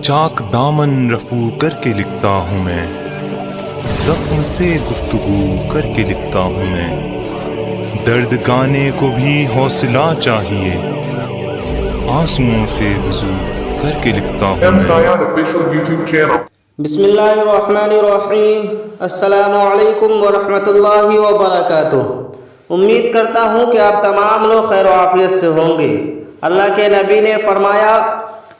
چاک دامن رفو کر کے لکھتا ہوں میں، زخم سے گفتگو کر کے لکھتا ہوں میں، درد گانے کو بھی حوصلہ چاہیے، آنسوؤں سے وضو کر کے لکھتا ہوں میں۔ بسم اللہ الرحمن الرحیم۔ السلام علیکم ورحمۃ اللہ وبرکاتہ۔ امید کرتا ہوں کہ آپ تمام لوگ خیر و عافیت سے ہوں گے۔ اللہ کے نبی نے فرمایا،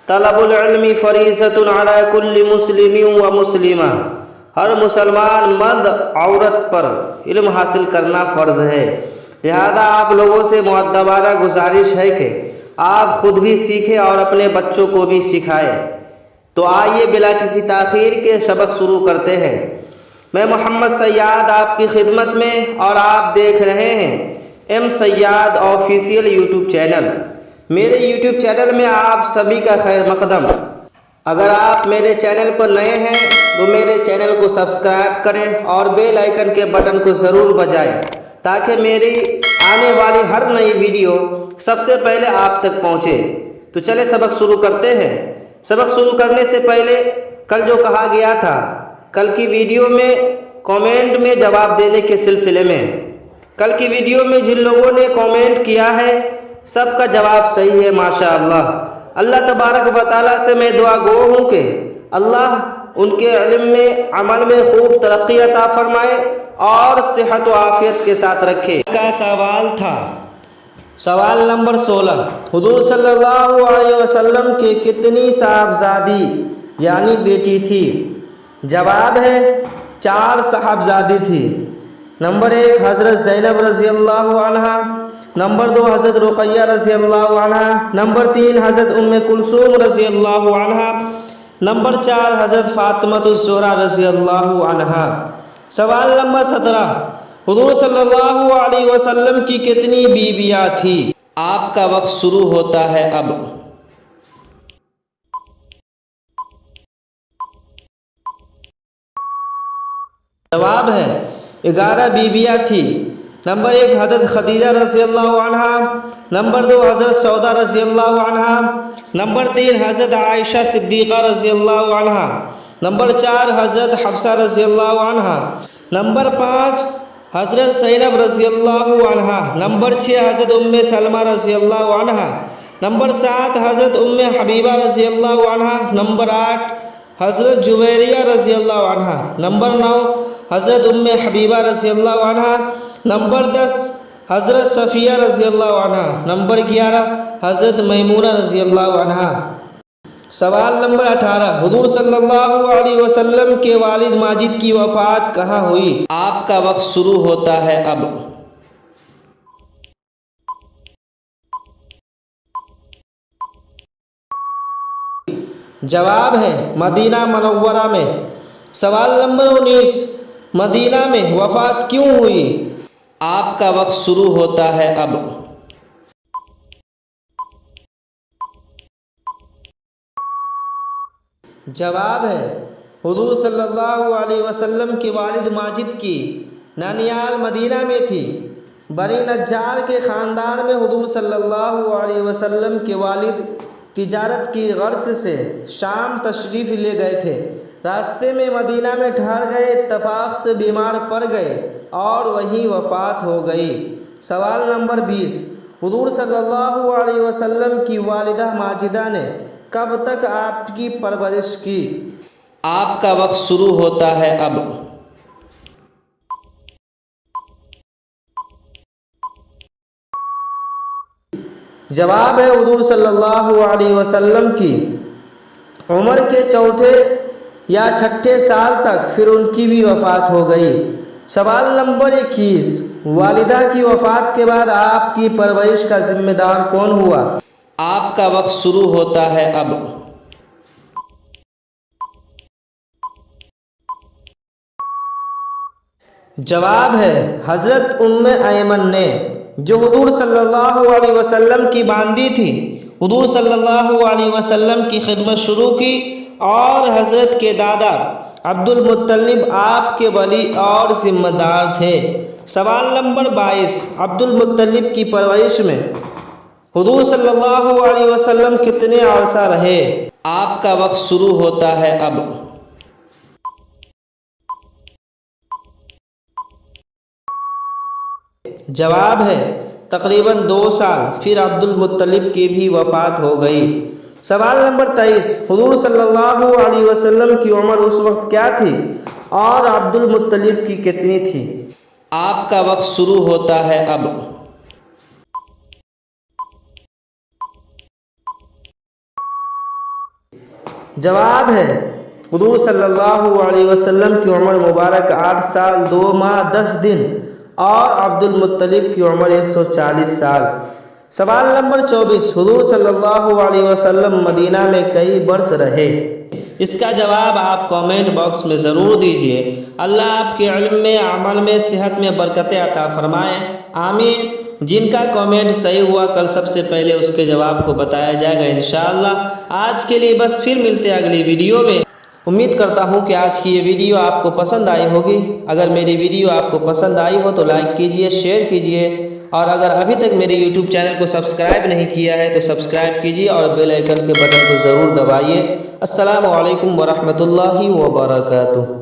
طلب العلم فریضۃ علی کل مسلم و مسلمہ، ہر مسلمان مرد عورت پر علم حاصل کرنا فرض ہے، لہذا آپ لوگوں سے مؤدبانہ گزارش ہے کہ آپ خود بھی سیکھیں اور اپنے بچوں کو بھی سکھائیں۔ تو آئیے بلا کسی تاخیر کے سبق شروع کرتے ہیں۔ میں محمد سیاد آپ کی خدمت میں، اور آپ دیکھ رہے ہیں ایم سیاد آفیشیل یوٹیوب چینل۔ میرے یوٹیوب چینل میں آپ سبھی کا خیر مقدم۔ اگر آپ میرے چینل پر نئے ہیں تو میرے چینل کو سبسکرائب کریں اور بیل آئیکن کے بٹن کو ضرور بجائیں تاکہ میری آنے والی ہر نئی ویڈیو سب سے پہلے آپ تک پہنچے۔ تو چلے سبق شروع کرتے ہیں۔ سبق شروع کرنے سے پہلے کل جو کہا گیا تھا، کل کی ویڈیو میں کامنٹ میں جواب دینے کے سلسلے میں، کل کی ویڈیو میں جن لوگوں نے کامنٹ کیا ہے سب کا جواب صحیح ہے ماشاءاللہ۔ اللہ تبارک و تعالیٰ سے میں دعا گو ہوں کہ اللہ ان کے علم میں، عمل میں خوب ترقی عطا فرمائے اور صحت و عافیت کے ساتھ رکھے۔ کا سوال تھا، سوال نمبر 16، حضور صلی اللہ علیہ وسلم کے کتنی صاحبزادی یعنی بیٹی تھی؟ جواب ہے 4 صاحبزادی تھی۔ نمبر 1 حضرت زینب رضی اللہ عنہا، نمبر 2 حضرت رقیہ رضی اللہ عنہا، نمبر 3 حضرت ام کلثوم رضی اللہ عنہا، نمبر 4 حضرت فاطمہ الزہرا رضی اللہ عنہا۔ سوال نمبر 17، حضور صلی اللہ علیہ وسلم کی کتنی بیویاں تھی؟ آپ کا وقت شروع ہوتا ہے اب۔ جواب ہے 11 بیویاں تھی۔ نمبر 1 حضرت خدیجہ رضی اللہ عنہا، نمبر 2 حضرت سودا رضی اللہ عنہا، نمبر 3 حضرت عائشہ صدیقہ رضی اللہ عنہا، نمبر 4 حضرت حفصہ رضی اللہ عنہا، نمبر 5 حضرت زینب رضی اللہ عنہا، نمبر 6 حضرت ام سلمہ رضی اللہ عنہا، نمبر 7 حضرت ام حبیبہ رضی اللہ عنہا، نمبر 8 حضرت جویریہ رضی اللہ عنہا، نمبر 9 حضرت ام حبیبہ رضی اللہ عنہا، نمبر 10 حضرت صفیہ رضی اللہ عنہا، نمبر 11 حضرت میمونہ رضی اللہ عنہا۔ سوال نمبر 18، حضور صلی اللہ علیہ وسلم کے والد ماجد کی وفات کہاں ہوئی؟ آپ کا وقت شروع ہوتا ہے اب۔ جواب ہے مدینہ منورہ میں۔ سوال نمبر 19، مدینہ میں وفات کیوں ہوئی؟ آپ کا وقت شروع ہوتا ہے اب۔ جواب ہے حضور صلی اللہ علیہ وسلم کے والد ماجد کی نانیال مدینہ میں تھی۔ بنی نجار کے خاندان میں حضور صلی اللہ علیہ وسلم کے والد تجارت کی غرض سے شام تشریف لے گئے تھے۔ راستے میں مدینہ میں ٹھہر گئے، اتفاق سے بیمار پڑ گئے اور وہیں وفات ہو گئی۔ سوال نمبر 20، حضور صلی اللہ علیہ وسلم کی والدہ ماجدہ نے کب تک آپ کی پرورش کی؟ آپ کا وقت شروع ہوتا ہے اب۔ جواب ہے حضور صلی اللہ علیہ وسلم کی عمر کے 4 یا 6 سال تک، پھر ان کی بھی وفات ہو گئی۔ سوال نمبر 21، والدہ کی وفات کے بعد آپ کی پرورش کا ذمہ دار کون ہوا؟ آپ کا وقت شروع ہوتا ہے اب۔ جواب ہے حضرت ام ایمن نے، جو حضور صلی اللہ علیہ وسلم کی باندی تھی۔ حضور صلی اللہ علیہ وسلم کی خدمت شروع کی اور حضرت کے دادا عبد المطلب آپ کے ولی اور ذمہ دار تھے۔ سوال نمبر 22، عبد المطلب کی پرورش میں حضور صلی اللہ علیہ وسلم کتنے عرصہ رہے؟ آپ کا وقت شروع ہوتا ہے اب۔ جواب ہے تقریباً 2 سال، پھر عبد المطلب کی بھی وفات ہو گئی۔ سوال نمبر 23، حضور صلی اللہ علیہ وسلم کی عمر اس وقت کیا تھی اور عبد المطلب کی کتنی تھی؟ آپ کا وقت شروع ہوتا ہے اب۔ جواب ہے حضور صلی اللہ علیہ وسلم کی عمر مبارک 8 سال 2 ماہ 10 دن اور عبد المطلب کی عمر 140 سال۔ سوال نمبر 24، حضور صلی اللہ علیہ وسلم مدینہ میں کئی برس رہے؟ اس کا جواب آپ کامنٹ باکس میں ضرور دیجئے۔ اللہ آپ کے علم میں، عمل میں، صحت میں برکت عطا فرمائے، آمین۔ جن کا کامنٹ صحیح ہوا کل سب سے پہلے اس کے جواب کو بتایا جائے گا انشاءاللہ۔ آج کے لیے بس، پھر ملتے ہیں اگلی ویڈیو میں۔ امید کرتا ہوں کہ آج کی یہ ویڈیو آپ کو پسند آئی ہوگی۔ اگر میری ویڈیو آپ کو پسند آئی ہو تو لائک کیجئے، شیئر کیجئے، اور اگر ابھی تک میرے یوٹیوب چینل کو سبسکرائب نہیں کیا ہے تو سبسکرائب کیجئے اور بیل آئیکن کے بٹن کو ضرور دبائیے۔ السلام علیکم ورحمۃ اللہ وبرکاتہ۔